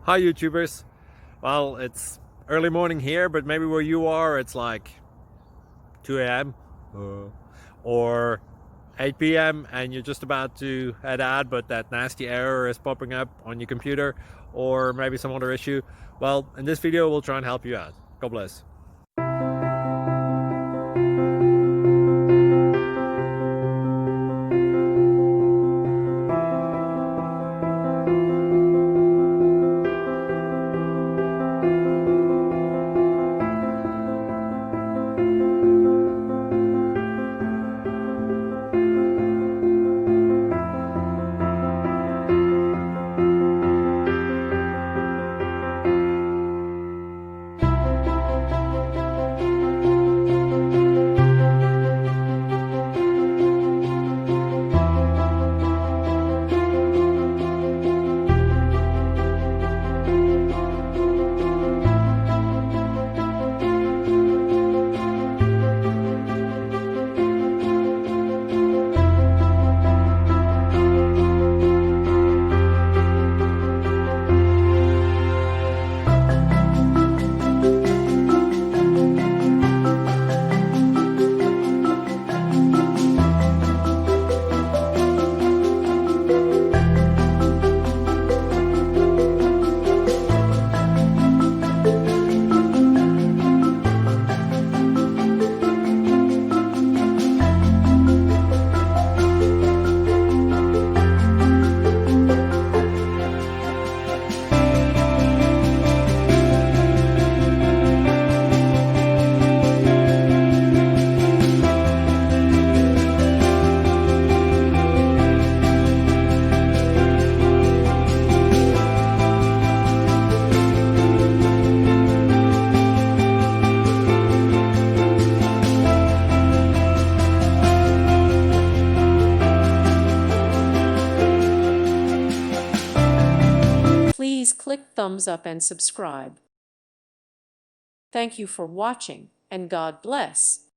Hi YouTubers. Well, it's early morning here, but maybe where you are it's like 2 a.m. or 8 p.m. and you're just about to head out, but that nasty error is popping up on your computer, or maybe some other issue. Well, in this video we'll try and help you out. God bless. Please click thumbs up and subscribe. Thank you for watching, and God bless.